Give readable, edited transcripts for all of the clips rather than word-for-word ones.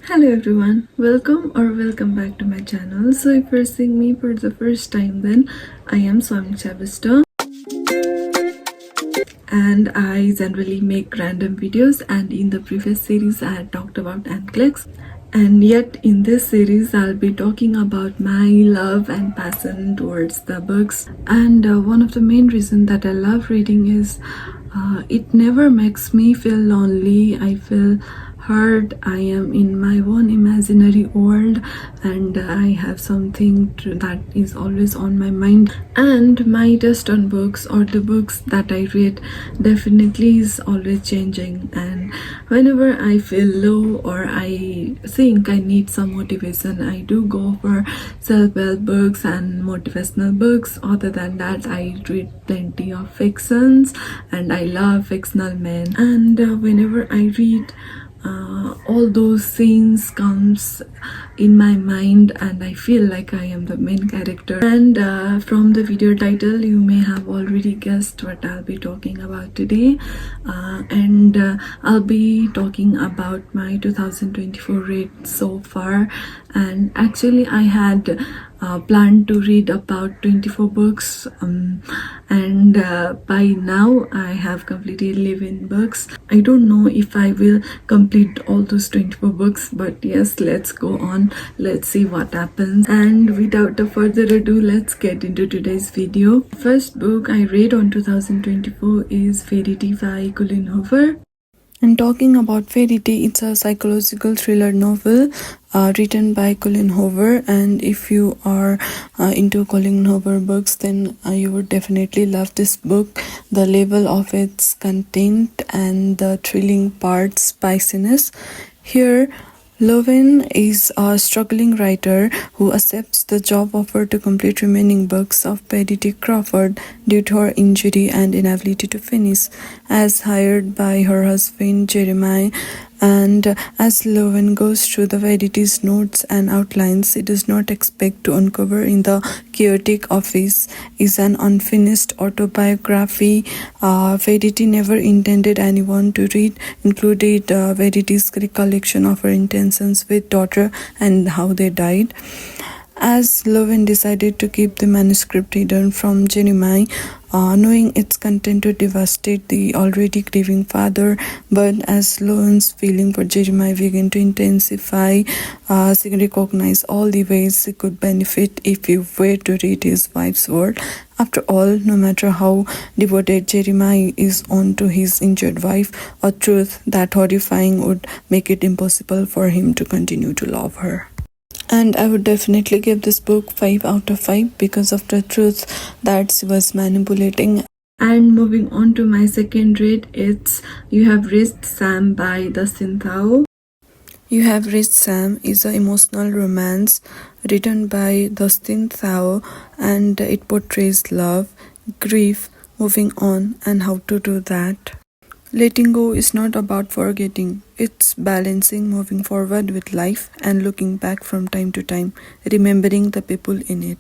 Hello everyone, welcome back to my channel. So if you're seeing me for the first time, then I am Swami Chavista and I generally make random videos, and in the previous series I had talked about NCLEX, and yet in this series I'll be talking about my love and passion towards the books. And one of the main reasons that I love reading is it never makes me feel lonely. I feel heard. I am in my own imaginary world, and I have something that is always on my mind. And my taste on books, or the books that I read, definitely is always changing. And whenever I feel low or I think I need some motivation, I do go for self-help books and motivational books. Other than that, I read plenty of fictions, and I love fictional men. And whenever I read, all those scenes comes in my mind and I feel like I am the main character. And from the video title you may have already guessed what I'll be talking about today. And I'll be talking about my 2024 read so far. And actually I had planned to read about 24 books, and by now I have completed 11 books. I don't know if I will complete all those 24 books, but yes, let's go on, let's see what happens. And without a further ado, let's get into today's video. First book I read on 2024 is Fairy Tea by Colleen Hoover. And talking about Fairy Tea, it's a psychological thriller novel written by Colleen Hoover. And if you are into Colleen Hoover books, then you would definitely love this book. The level of its content and the thrilling part spiciness. Here, Loven is a struggling writer who accepts the job offer to complete remaining books of Fairy Tea Crawford due to her injury and inability to finish, as hired by her husband Jeremiah. And as Loven goes through the Fairy Tea's notes and outlines, he does not expect to uncover in the chaotic office is an unfinished autobiography Fairy Tea never intended anyone to read, included Fairy Tea's recollection of her intentions with daughter and how they died. As Loven decided to keep the manuscript hidden from Jeremiah, knowing its content would devastate the already grieving father, but as Loven's feeling for Jeremiah began to intensify, she recognized all the ways she could benefit if he were to read his wife's word. After all, no matter how devoted Jeremiah is on to his injured wife, a truth that horrifying would make it impossible for him to continue to love her. And I would definitely give this book 5 out of 5 because of the truth that she was manipulating. And moving on to my second read, it's You Have Raised Sam by Dustin Thau. You Have Raised Sam is an emotional romance written by Dustin Thau, and it portrays love, grief, moving on, and how to do that. Letting go is not about forgetting. It's balancing moving forward with life and looking back from time to time, remembering the people in it.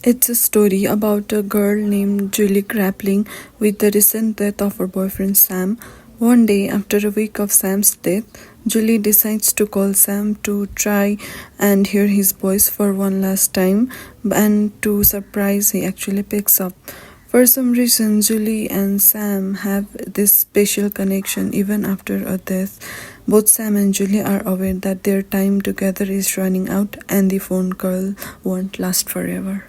It's a story about a girl named Julie grappling with the recent death of her boyfriend Sam. One day, after a week of Sam's death, Julie decides to call Sam to try and hear his voice for one last time, and to surprise, he actually picks up. For some reason, Julie and Sam have this special connection even after a death. Both Sam and Julie are aware that their time together is running out and the phone call won't last forever.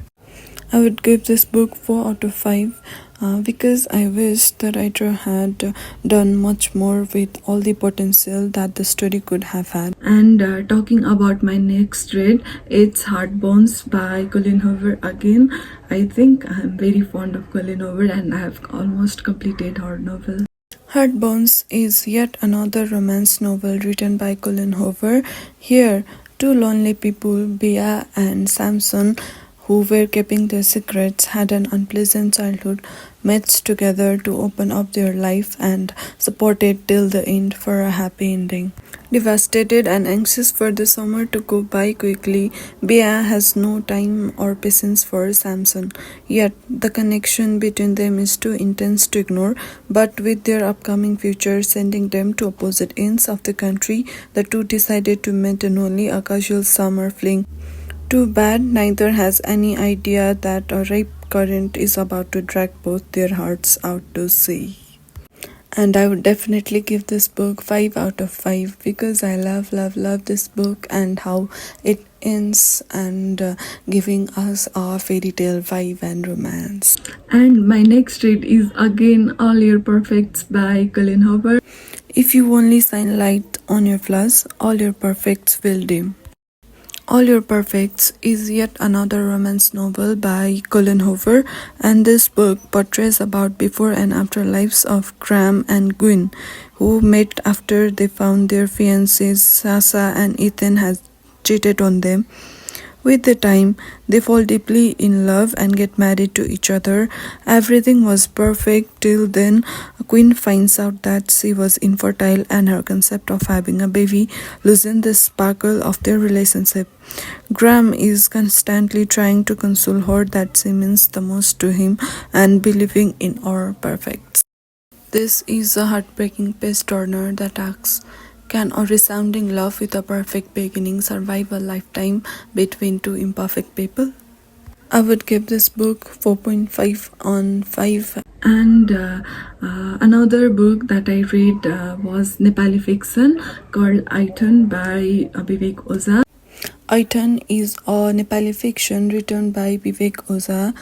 I would give this book 4 out of 5 because I wish the writer had done much more with all the potential that the story could have had. And talking about my next read, it's Heartbones by Colleen Hoover again. I think I'm very fond of Colleen Hoover and I have almost completed her novel. Heartbones is yet another romance novel written by Colleen Hoover. Here, two lonely people, Bea and Samson, who were keeping their secrets, had an unpleasant childhood, met together to open up their life and supported till the end for a happy ending. Devastated and anxious for the summer to go by quickly, Bea has no time or patience for Samson. Yet, the connection between them is too intense to ignore, but with their upcoming future sending them to opposite ends of the country, the two decided to maintain only a casual summer fling. Too bad neither has any idea that a ripe current is about to drag both their hearts out to sea. And I would definitely give this book 5 out of 5 because I love this book and how it ends and giving us a fairy tale vibe and romance. And my next read is again All Your Perfects by Colin Hoover. If you only shine light on your flaws, all your perfects will dim. All Your Perfects is yet another romance novel by Colin Hoover, and this book portrays about before and after lives of Graham and Gwyn, who met after they found their fiancés Sasha and Ethan had cheated on them. With the time, they fall deeply in love and get married to each other. Everything was perfect till then. Queen finds out that she was infertile and her concept of having a baby loosened the sparkle of their relationship. Graham is constantly trying to console her that she means the most to him and believing in our perfects. This is a heartbreaking page turner that asks, can a resounding love with a perfect beginning survive a lifetime between two imperfect people? I would give this book 4.5 on 5. And another book that I read was Nepali fiction called Aitan by Vivek Oza. Aitan is a Nepali fiction written by Vivek Oza.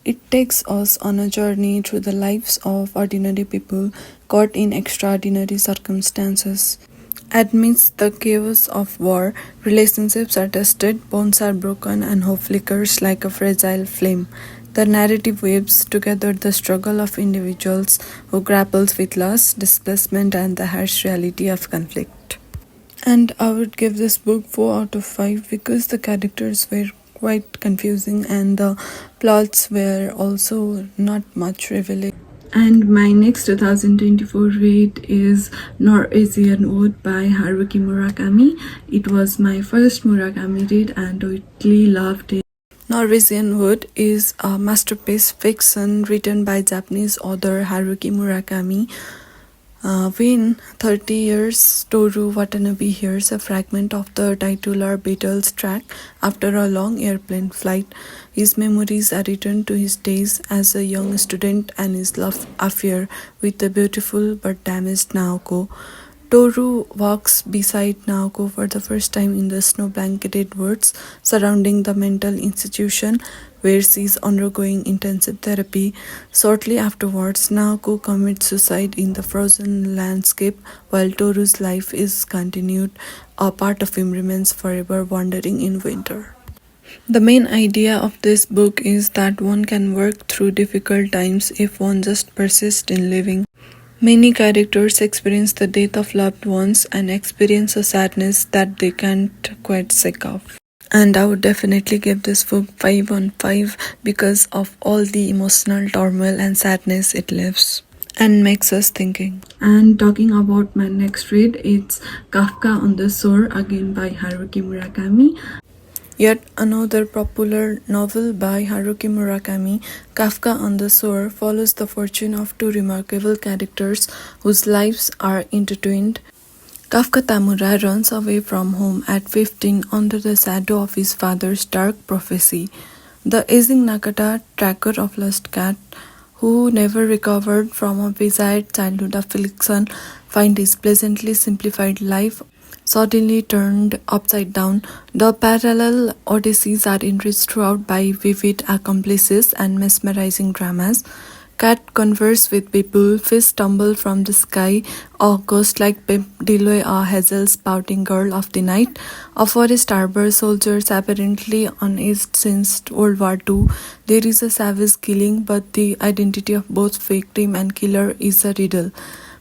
It takes us on a journey through the lives of ordinary people caught in extraordinary circumstances. Amidst the chaos of war, relationships are tested, bonds are broken, and hope flickers like a fragile flame. The narrative weaves together the struggle of individuals who grapples with loss, displacement, and the harsh reality of conflict. And I would give this book 4 out of 5 because the characters were quite confusing and the plots were also not much revealing. And my next 2024 read is Norwegian Wood by Haruki Murakami. It was my first Murakami read and I really loved it. Norwegian Wood is a masterpiece fiction written by Japanese author Haruki Murakami. When 30 years Toru Watanabe hears a fragment of the titular Beatles track after a long airplane flight, his memories are returned to his days as a young student and his love affair with the beautiful but damaged Naoko. Toru walks beside Naoko for the first time in the snow-blanketed woods surrounding the mental institution where she is undergoing intensive therapy. Shortly afterwards, Naoko commits suicide in the frozen landscape while Toru's life is continued. A part of him remains forever wandering in winter. The main idea of this book is that one can work through difficult times if one just persists in living. Many characters experience the death of loved ones and experience a sadness that they can't quite shake off. And I would definitely give this book 5 on 5 because of all the emotional turmoil and sadness it leaves and makes us thinking. And talking about my next read, it's Kafka on the Shore again by Haruki Murakami. Yet another popular novel by Haruki Murakami, Kafka on the Shore, follows the fortune of two remarkable characters whose lives are intertwined. Kafka Tamura runs away from home at 15 under the shadow of his father's dark prophecy. The aging Nakata, tracker of lost cat, who never recovered from a bizarre childhood affliction, finds his pleasantly simplified life suddenly turned upside down. The parallel odysseys are enriched throughout by vivid accomplices and mesmerizing dramas. Cat converse with people, fish tumble from the sky, a ghost like Pip Deloy, a hazel spouting girl of the night, a forest arbor, soldiers apparently unaged since World War II. There is a savage killing, but the identity of both victim and killer is a riddle.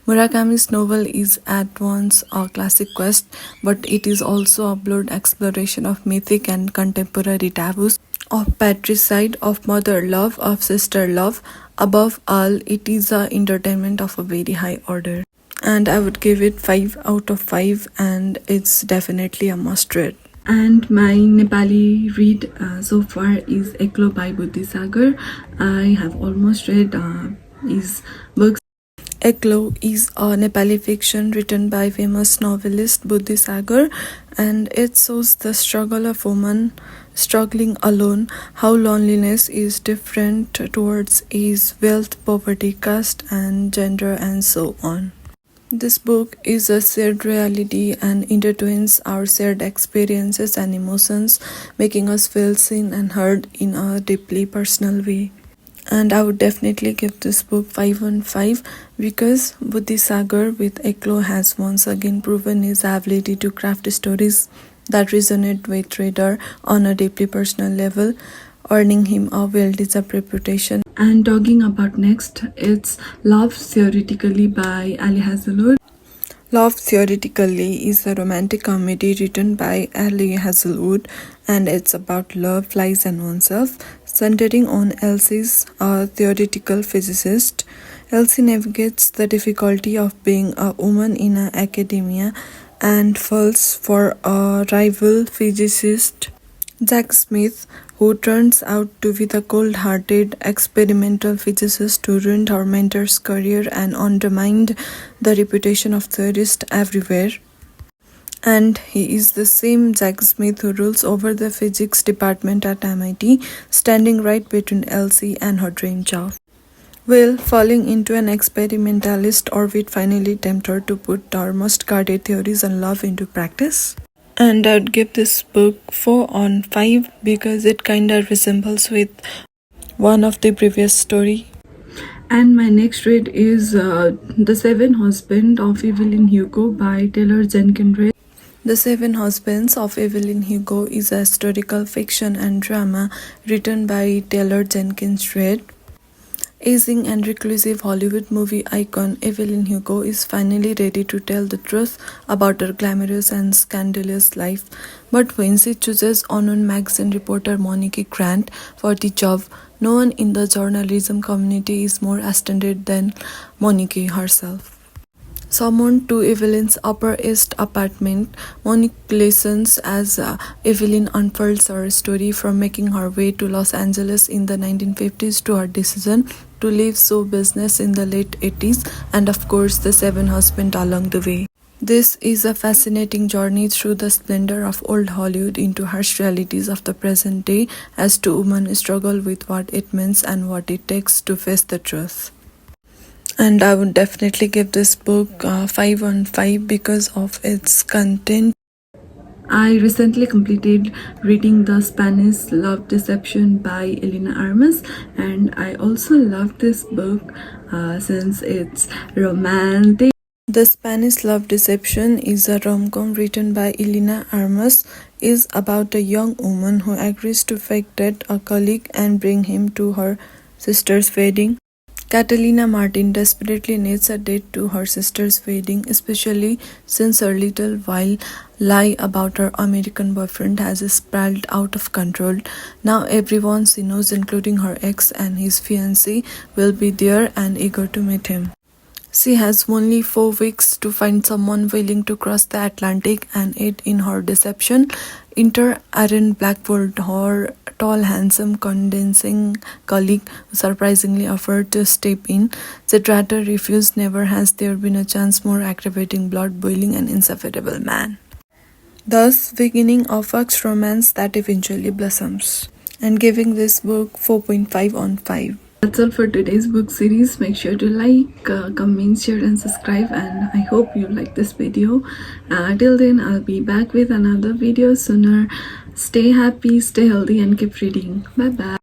Murakami's novel is at once a classic quest, but it is also a broad exploration of mythic and contemporary taboos. of patricide, of mother love, of sister love. Above all, it is a entertainment of a very high order. And I would give it 5 out of 5, and it's definitely a must read. And my Nepali read so far is Eklo by Buddhisagar. I have almost read his books. Eklo is a Nepali fiction written by famous novelist Buddhisagar, and it shows the struggle of woman struggling alone, how loneliness is different towards age, wealth, poverty, caste, and gender, and so on. This book is a shared reality and intertwines our shared experiences and emotions, making us feel seen and heard in a deeply personal way. And I would definitely give this book 5 on 5 because Buddhisagar with Eklo has once again proven his ability to craft stories that resonate with reader on a deeply personal level, earning him a well-deserved reputation. And talking about next, it's Love Theoretically by Ali Hazelwood. Love Theoretically is a romantic comedy written by Ali Hazelwood, and it's about love, lies, and oneself, centering on Elsie's a theoretical physicist. Elsie navigates the difficulty of being a woman in academia and falls for a rival physicist, Jack Smith, who turns out to be the cold-hearted experimental physicist who ruined her mentor's career and undermined the reputation of theorists everywhere. And he is the same Jack Smith who rules over the physics department at MIT, standing right between Elsie and her dream job. Well, falling into an experimentalist orbit finally tempts her to put her most guarded theories on love into practice. And I'd give this book 4 on 5 because it kinda resembles with one of the previous story. And my next read is The Seven Husbands of Evelyn Hugo by Taylor Jenkins Reid. The Seven Husbands of Evelyn Hugo is a historical fiction and drama written by Taylor Jenkins Reid. Aging and reclusive Hollywood movie icon Evelyn Hugo is finally ready to tell the truth about her glamorous and scandalous life. But when she chooses unknown magazine reporter Monique Grant for the job, no one in the journalism community is more astounded than Monique herself. Summoned to Evelyn's Upper East apartment, Monique listens as Evelyn unfurls her story from making her way to Los Angeles in the 1950s to her decision to leave show business in the late 80s, and of course the seven husbands along the way. This is a fascinating journey through the splendor of old Hollywood into harsh realities of the present day as two women struggle with what it means and what it takes to face the truth. And I would definitely give this book 5 on 5 because of its content. I recently completed reading The Spanish Love Deception by Elena Armas, and I also love this book since it's romantic. The Spanish Love Deception is a rom-com written by Elena Armas. Is about a young woman who agrees to fake date a colleague and bring him to her sister's wedding. Catalina Martin desperately needs a date to her sister's wedding, especially since her little while lie about her American boyfriend has spiraled out of control. Now everyone she knows, including her ex and his fiancé, will be there and eager to meet him. She has only 4 weeks to find someone willing to cross the Atlantic and aid in her deception. Enter Aaron Blackwood, her tall, handsome, condensing colleague who surprisingly offered to step in. The traitor refused. Never has there been a chance more aggravating, blood-boiling, and insufferable man. Thus, beginning of Fox romance that eventually blossoms. And giving this book 4.5 on 5. That's all for today's book series. Make sure to like, comment, share and subscribe, and I hope you like this video. Till then, I'll be back with another video sooner. Stay happy, stay healthy and keep reading. Bye bye.